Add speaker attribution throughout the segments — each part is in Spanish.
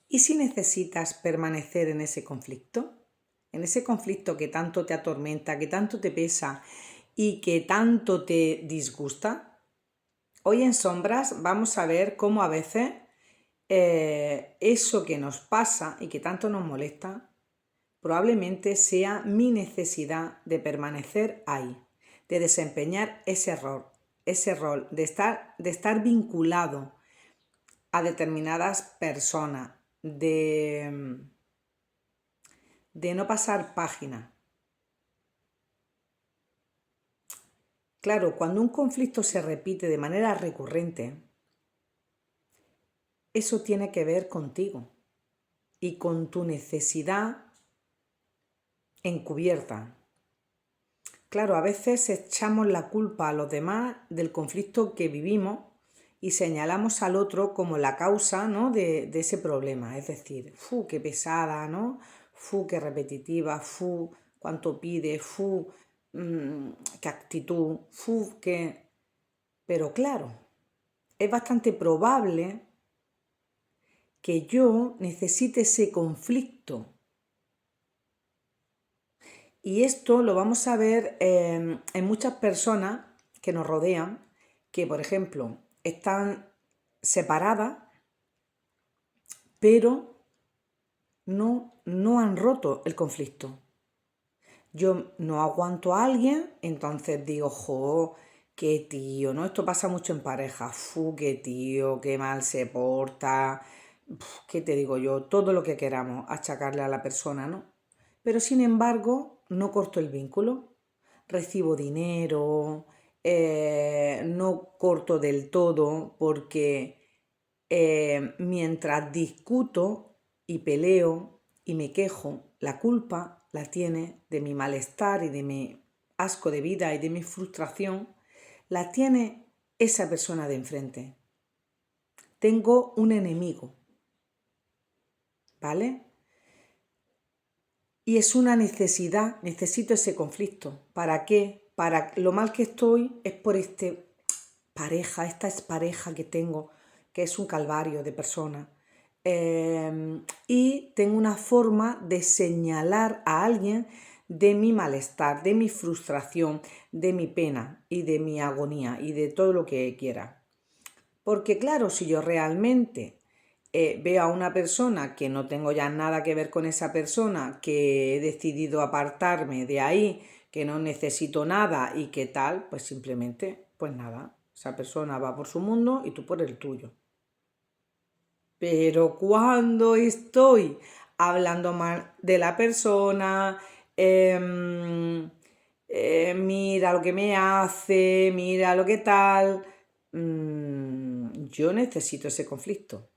Speaker 1: ¿Y si necesitas permanecer en ese conflicto? En ese conflicto que tanto te atormenta, que tanto te pesa y que tanto te disgusta. Hoy en Sombras vamos a ver cómo a veces eso que nos pasa y que tanto nos molesta probablemente sea mi necesidad de permanecer ahí, de desempeñar ese rol, de estar vinculado a determinadas personas, de no pasar página. Claro, cuando un conflicto se repite de manera recurrente, eso tiene que ver contigo y con tu necesidad encubierta. Claro, a veces echamos la culpa a los demás del conflicto que vivimos y señalamos al otro como la causa, ¿no?, de ese problema. Es decir, qué pesada, ¿no? Qué repetitiva, cuánto pide, qué actitud, qué... Pero claro, es bastante probable que yo necesite ese conflicto. Y esto lo vamos a ver en muchas personas que nos rodean, que por ejemplo están separadas, pero no han roto el conflicto. Yo no aguanto a alguien, entonces digo, qué tío, ¿no? Esto pasa mucho en pareja, qué tío, qué mal se porta, ¿qué te digo yo? Todo lo que queramos achacarle a la persona, ¿no? Pero sin embargo, no corto el vínculo, recibo dinero, no corto del todo porque mientras discuto y peleo y me quejo, la culpa la tiene de mi malestar y de mi asco de vida y de mi frustración, la tiene esa persona de enfrente. Tengo un enemigo, ¿vale? Y es una necesidad, necesito ese conflicto. ¿Para qué? Para lo mal que estoy es por esta expareja que tengo, que es un calvario de persona. Y tengo una forma de señalar a alguien de mi malestar, de mi frustración, de mi pena y de mi agonía y de todo lo que quiera. Porque claro, si yo realmente veo a una persona que no tengo ya nada que ver con esa persona, que he decidido apartarme de ahí, que no necesito nada y que tal, pues simplemente, pues nada, esa persona va por su mundo y tú por el tuyo. Pero cuando estoy hablando mal de la persona, mira lo que me hace, mira lo que tal, yo necesito ese conflicto.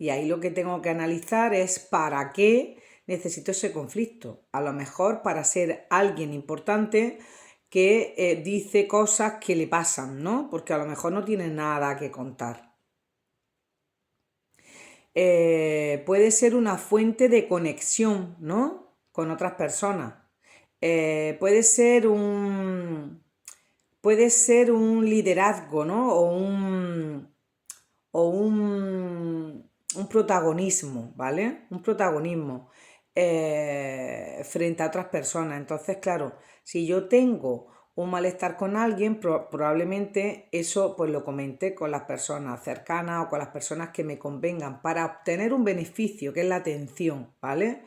Speaker 1: Y ahí lo que tengo que analizar es para qué necesito ese conflicto. A lo mejor para ser alguien importante que dice cosas que le pasan, ¿no? Porque a lo mejor no tiene nada que contar. Puede ser una fuente de conexión, ¿no?, con otras personas. Puede ser un liderazgo, ¿no? Un protagonismo, ¿vale? Un protagonismo frente a otras personas. Entonces, claro, si yo tengo un malestar con alguien, probablemente eso pues lo comente con las personas cercanas o con las personas que me convengan para obtener un beneficio, que es la atención, ¿vale?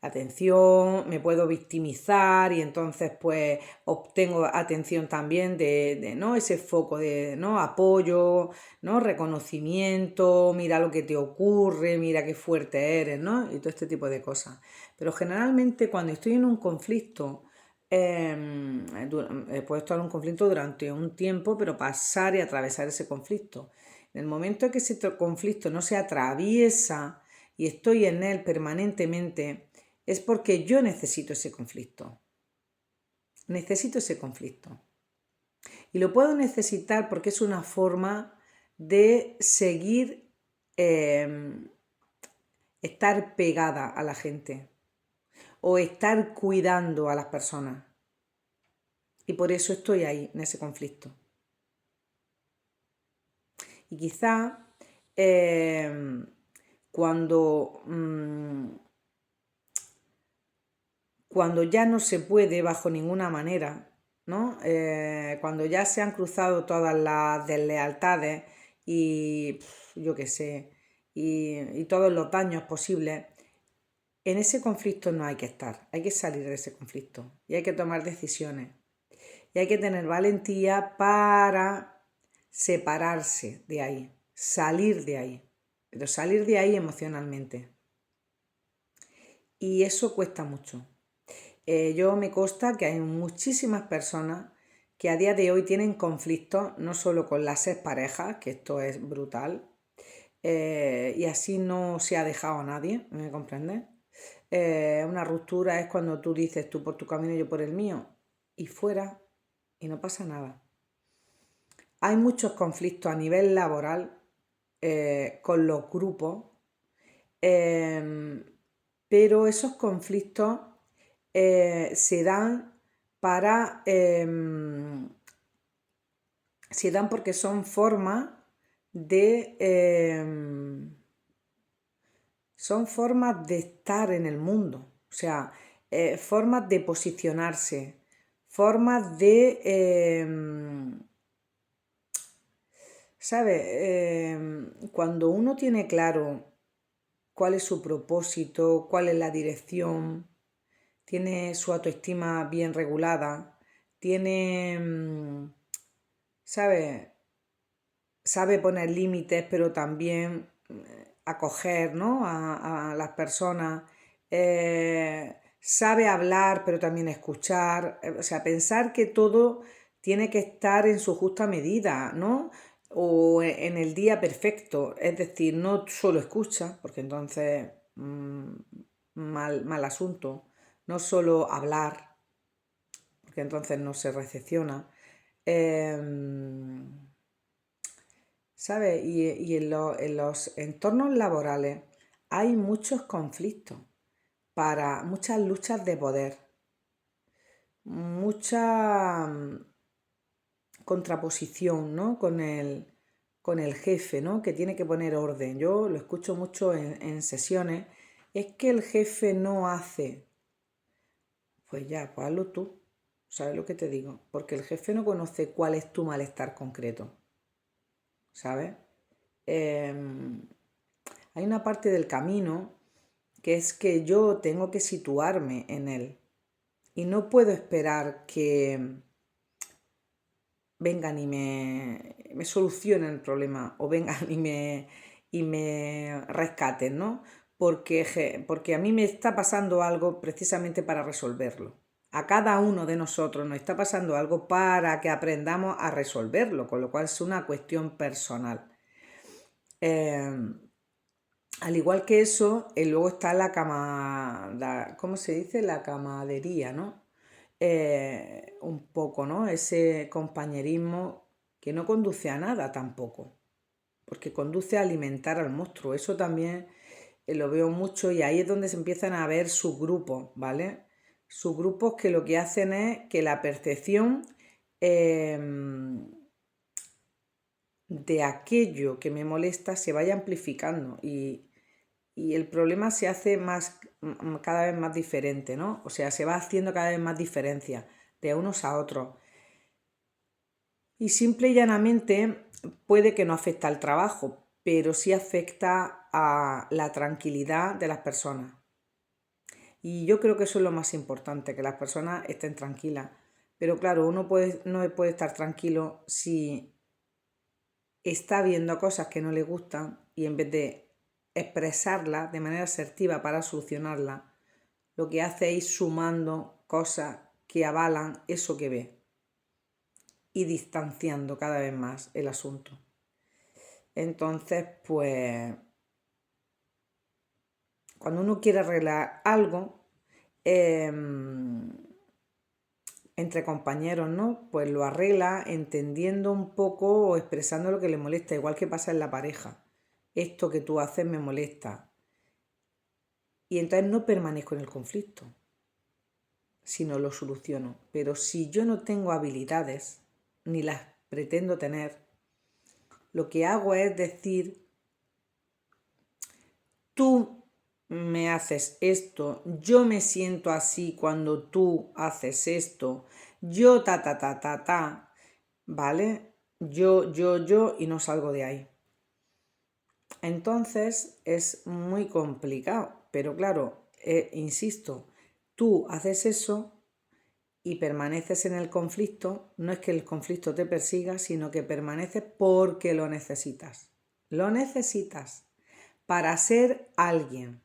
Speaker 1: Atención, me puedo victimizar y entonces pues obtengo atención también ¿no?, ese foco de, ¿no?, apoyo, ¿no?, reconocimiento, mira lo que te ocurre, mira qué fuerte eres, ¿no?, y todo este tipo de cosas. Pero generalmente cuando estoy en un conflicto, puedo estar en un conflicto durante un tiempo, pero pasar y atravesar ese conflicto. En el momento en que ese conflicto no se atraviesa y estoy en él permanentemente, es porque yo necesito ese conflicto. Necesito ese conflicto. Y lo puedo necesitar porque es una forma de seguir estar pegada a la gente o estar cuidando a las personas. Y por eso estoy ahí, en ese conflicto. Y quizá cuando, cuando ya no se puede bajo ninguna manera, ¿no? Cuando ya se han cruzado todas las deslealtades y yo qué sé, y todos los daños posibles, en ese conflicto no hay que estar, hay que salir de ese conflicto y hay que tomar decisiones y hay que tener valentía para separarse de ahí, salir de ahí, pero salir de ahí emocionalmente. Y eso cuesta mucho. Yo me consta que hay muchísimas personas que a día de hoy tienen conflictos no solo con las exparejas, que esto es brutal, y así no se ha dejado a nadie, ¿me comprendes? Una ruptura es cuando tú dices tú por tu camino y yo por el mío, y fuera, y no pasa nada. Hay muchos conflictos a nivel laboral con los grupos, pero esos conflictos se dan para se dan porque son formas de estar en el mundo, o sea, formas de posicionarse, formas de ¿sabes? Cuando uno tiene claro cuál es su propósito, cuál es la dirección, tiene su autoestima bien regulada, tiene, ¿sabe? Sabe poner límites, pero también acoger, ¿no? a las personas, sabe hablar, pero también escuchar, o sea, pensar que todo tiene que estar en su justa medida, ¿no? O en el día perfecto, es decir, no solo escucha, porque entonces mal asunto, no solo hablar, porque entonces no se recepciona. ¿Sabes? Y en los entornos laborales hay muchos conflictos, muchas luchas de poder, mucha contraposición, ¿no? con el jefe, ¿no? Que tiene que poner orden. Yo lo escucho mucho en sesiones. Es que el jefe no hace. Pues ya, pues hazlo tú. ¿Sabes lo que te digo? Porque el jefe no conoce cuál es tu malestar concreto. ¿Sabes? Hay una parte del camino que es que yo tengo que situarme en él y no puedo esperar que vengan y me solucionen el problema o vengan y me rescaten, ¿no? Porque a mí me está pasando algo precisamente para resolverlo. A cada uno de nosotros nos está pasando algo para que aprendamos a resolverlo, con lo cual es una cuestión personal. Al igual que eso, luego está ¿cómo se dice? La camadería, ¿no? Un poco, ¿no? Ese compañerismo que no conduce a nada tampoco, porque conduce a alimentar al monstruo. Eso también lo veo mucho y ahí es donde se empiezan a ver subgrupos, ¿vale? Subgrupos que lo que hacen es que la percepción de aquello que me molesta se vaya amplificando y el problema se hace cada vez más diferente, ¿no? O sea, se va haciendo cada vez más diferencia de unos a otros. Y simple y llanamente puede que no afecte al trabajo, pero sí afecta a la tranquilidad de las personas. Y yo creo que eso es lo más importante, que las personas estén tranquilas. Pero claro, uno no puede estar tranquilo si está viendo cosas que no le gustan y en vez de expresarlas de manera asertiva para solucionarlas, lo que hace es ir sumando cosas que avalan eso que ve y distanciando cada vez más el asunto. Entonces, pues, cuando uno quiere arreglar algo, entre compañeros, ¿no? Pues lo arregla entendiendo un poco o expresando lo que le molesta, igual que pasa en la pareja. Esto que tú haces me molesta. Y entonces no permanezco en el conflicto, sino lo soluciono. Pero si yo no tengo habilidades, ni las pretendo tener, lo que hago es decir, tú me haces esto, yo me siento así cuando tú haces esto, yo ¿vale? Yo, y no salgo de ahí. Entonces es muy complicado, pero claro, insisto, tú haces eso y permaneces en el conflicto, no es que el conflicto te persiga, sino que permaneces porque lo necesitas. Lo necesitas para ser alguien,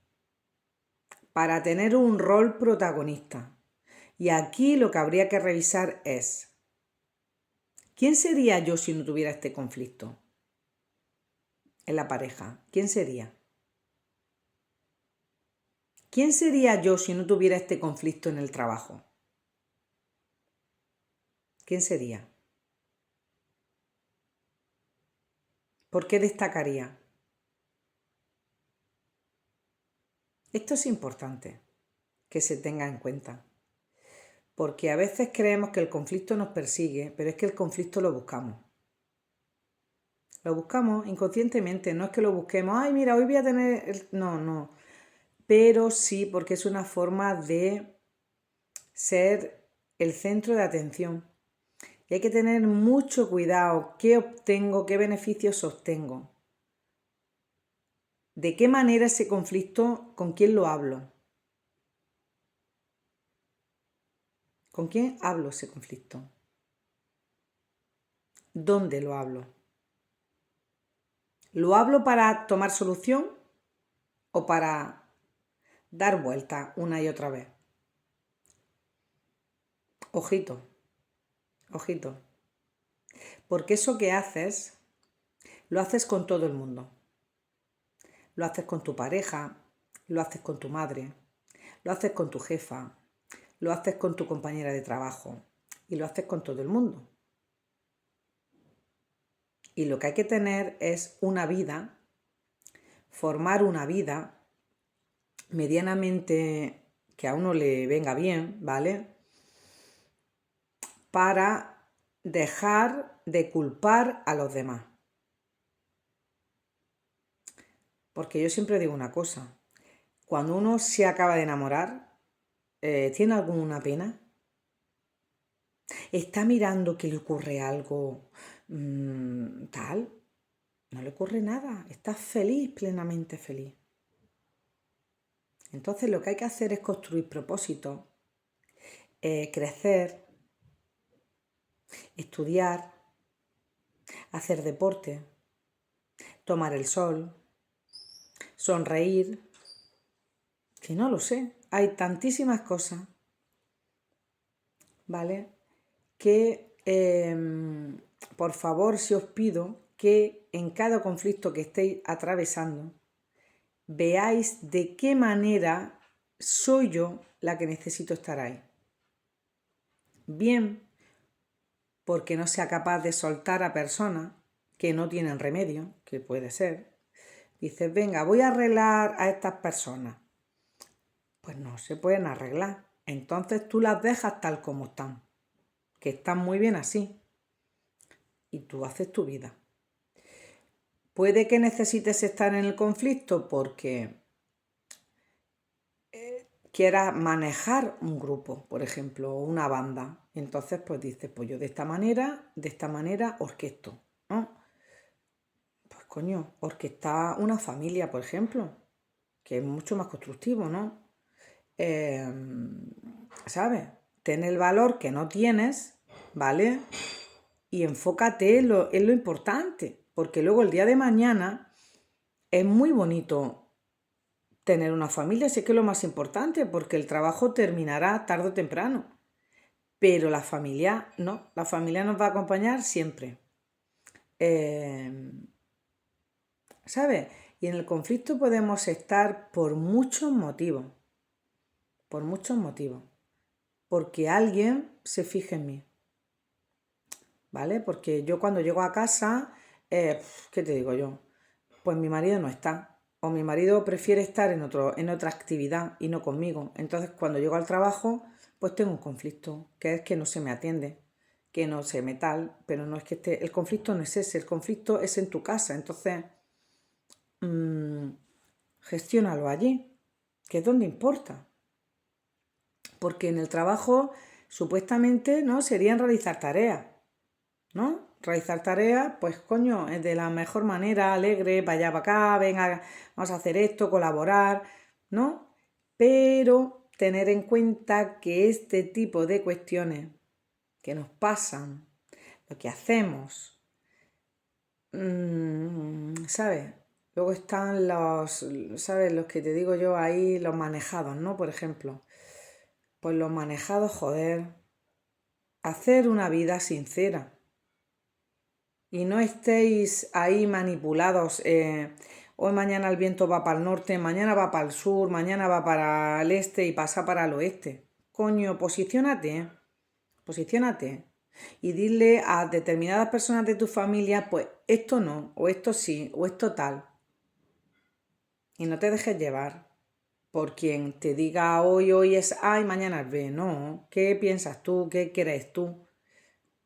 Speaker 1: para tener un rol protagonista. Y aquí lo que habría que revisar es, ¿quién sería yo si no tuviera este conflicto en la pareja? ¿Quién sería? ¿Quién sería yo si no tuviera este conflicto en el trabajo? ¿Quién sería? ¿Por qué destacaría? Esto es importante que se tenga en cuenta, porque a veces creemos que el conflicto nos persigue, pero es que el conflicto lo buscamos. Lo buscamos inconscientemente, no es que lo busquemos, ay, mira, hoy voy a tener... No, pero sí porque es una forma de ser el centro de atención. Y hay que tener mucho cuidado qué obtengo, qué beneficios obtengo. ¿De qué manera ese conflicto, con quién lo hablo? ¿Con quién hablo ese conflicto? ¿Dónde lo hablo? ¿Lo hablo para tomar solución o para dar vuelta una y otra vez? Ojito, ojito. Porque eso que haces, lo haces con todo el mundo. Lo haces con tu pareja, lo haces con tu madre, lo haces con tu jefa, lo haces con tu compañera de trabajo y lo haces con todo el mundo. Y lo que hay que tener es una vida, formar una vida medianamente que a uno le venga bien, ¿vale? Para dejar de culpar a los demás. Porque yo siempre digo una cosa, cuando uno se acaba de enamorar, ¿tiene alguna pena? ¿Está mirando que le ocurre algo tal? No le ocurre nada, está feliz, plenamente feliz. Entonces lo que hay que hacer es construir propósitos, crecer, estudiar, hacer deporte, tomar el sol, sonreír, que no lo sé, hay tantísimas cosas, ¿vale? Que por favor si os pido que en cada conflicto que estéis atravesando veáis de qué manera soy yo la que necesito estar ahí. Bien, porque no sea capaz de soltar a personas que no tienen remedio, que puede ser. Dices, venga, voy a arreglar a estas personas. Pues no se pueden arreglar. Entonces tú las dejas tal como están, que están muy bien así. Y tú haces tu vida. Puede que necesites estar en el conflicto porque quieras manejar un grupo, por ejemplo, una banda. Entonces, pues dices, pues yo de esta manera orquesto, ¿no? Pues coño, orquestar una familia, por ejemplo, que es mucho más constructivo, ¿no? ¿Sabes? Ten el valor que no tienes, ¿vale? Y enfócate en lo importante, porque luego el día de mañana es muy bonito tener una familia, sí que es lo más importante, porque el trabajo terminará tarde o temprano, pero la familia no, la familia nos va a acompañar siempre. ¿Sabes? Y en el conflicto podemos estar por muchos motivos, porque alguien se fije en mí, ¿vale? Porque yo cuando llego a casa, ¿qué te digo yo? Pues mi marido no está, o mi marido prefiere estar en otra actividad y no conmigo. Entonces cuando llego al trabajo, pues tengo un conflicto, que es que no se me atiende, que no se me tal, pero no es que esté, el conflicto no es ese, el conflicto es en tu casa. Entonces, Gestiónalo allí, que es donde importa. Porque en el trabajo supuestamente, ¿no? Serían realizar tareas, ¿no? Realizar tareas, pues coño, de la mejor manera, alegre, para allá, para acá, venga, vamos a hacer esto, colaborar, ¿no? Pero tener en cuenta que este tipo de cuestiones que nos pasan, lo que hacemos, ¿sabes? Luego están los, ¿sabes? Los que te digo yo ahí, los manejados, ¿no? Por ejemplo, pues los manejados, joder, hacer una vida sincera y no estéis ahí manipulados. Hoy mañana el viento va para el norte, mañana va para el sur, mañana va para el este y pasa para el oeste. Coño, posiciónate y dile a determinadas personas de tu familia, pues esto no, o esto sí, o esto tal. Y no te dejes llevar por quien te diga hoy es A y mañana es B. No, ¿qué piensas tú? ¿Qué crees tú?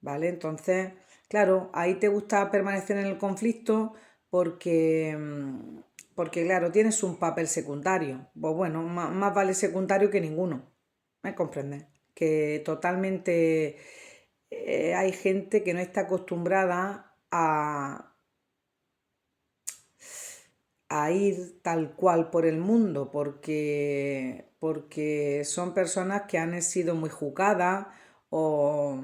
Speaker 1: ¿Vale? Entonces, claro, ahí te gusta permanecer en el conflicto porque, porque claro, tienes un papel secundario. Pues bueno, más vale secundario que ninguno. ¿Me comprendes? Que totalmente hay gente que no está acostumbrada a ir tal cual por el mundo porque son personas que han sido muy juzgadas o,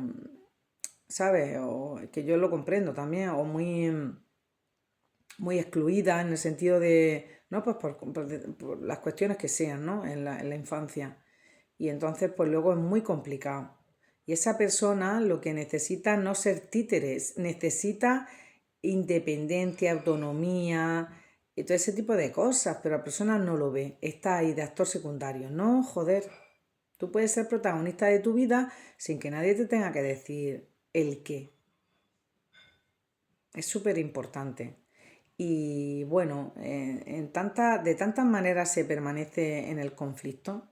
Speaker 1: ¿sabes? O que yo lo comprendo también, o muy excluidas en el sentido de, no, pues por las cuestiones que sean, ¿no? En la infancia. Y entonces, pues luego es muy complicado. Y esa persona lo que necesita no ser títeres, necesita independencia, autonomía y todo ese tipo de cosas, pero la persona no lo ve, está ahí de actor secundario. No, joder, tú puedes ser protagonista de tu vida sin que nadie te tenga que decir el qué. Es súper importante. Y bueno, de tantas maneras se permanece en el conflicto,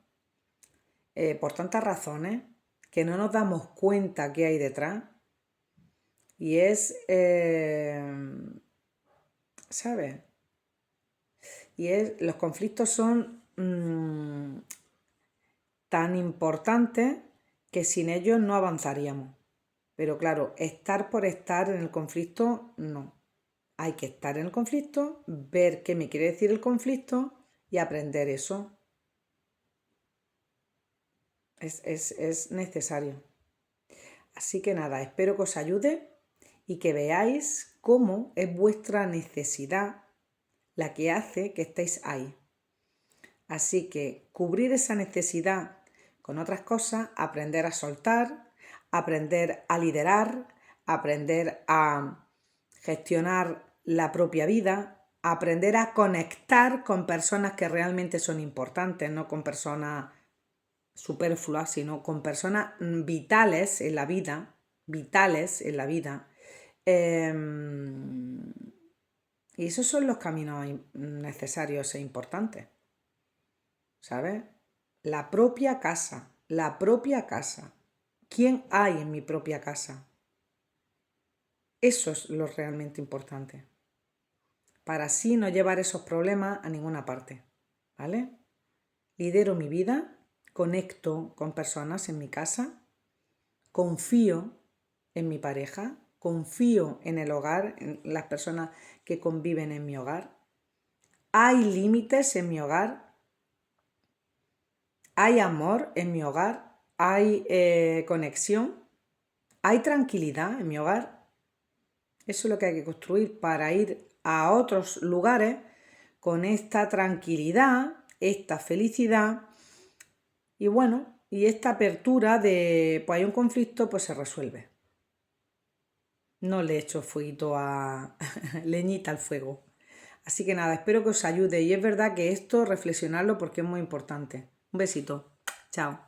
Speaker 1: por tantas razones, que no nos damos cuenta qué hay detrás. Y es, ¿sabes? Los conflictos son tan importantes que sin ellos no avanzaríamos. Pero claro, estar por estar en el conflicto, no. Hay que estar en el conflicto, ver qué me quiere decir el conflicto y aprender eso. Es necesario. Así que nada, espero que os ayude y que veáis cómo es vuestra necesidad la que hace que estéis ahí. Así que cubrir esa necesidad con otras cosas, aprender a soltar, aprender a liderar, aprender a gestionar la propia vida, aprender a conectar con personas que realmente son importantes, no con personas superfluas, sino con personas vitales en la vida, y esos son los caminos necesarios e importantes, ¿sabes? La propia casa, la propia casa. ¿Quién hay en mi propia casa? Eso es lo realmente importante, para así no llevar esos problemas a ninguna parte, ¿vale? Lidero mi vida, conecto con personas en mi casa, confío en mi pareja, confío en el hogar, en las personas que conviven en mi hogar. Hay límites en mi hogar, hay amor en mi hogar, hay conexión, hay tranquilidad en mi hogar. Eso es lo que hay que construir para ir a otros lugares con esta tranquilidad, esta felicidad y bueno, y esta apertura de, pues hay un conflicto, pues se resuelve. No le echo fueguito a leñita al fuego. Así que nada, espero que os ayude y es verdad que esto reflexionarlo porque es muy importante. Un besito. Chao.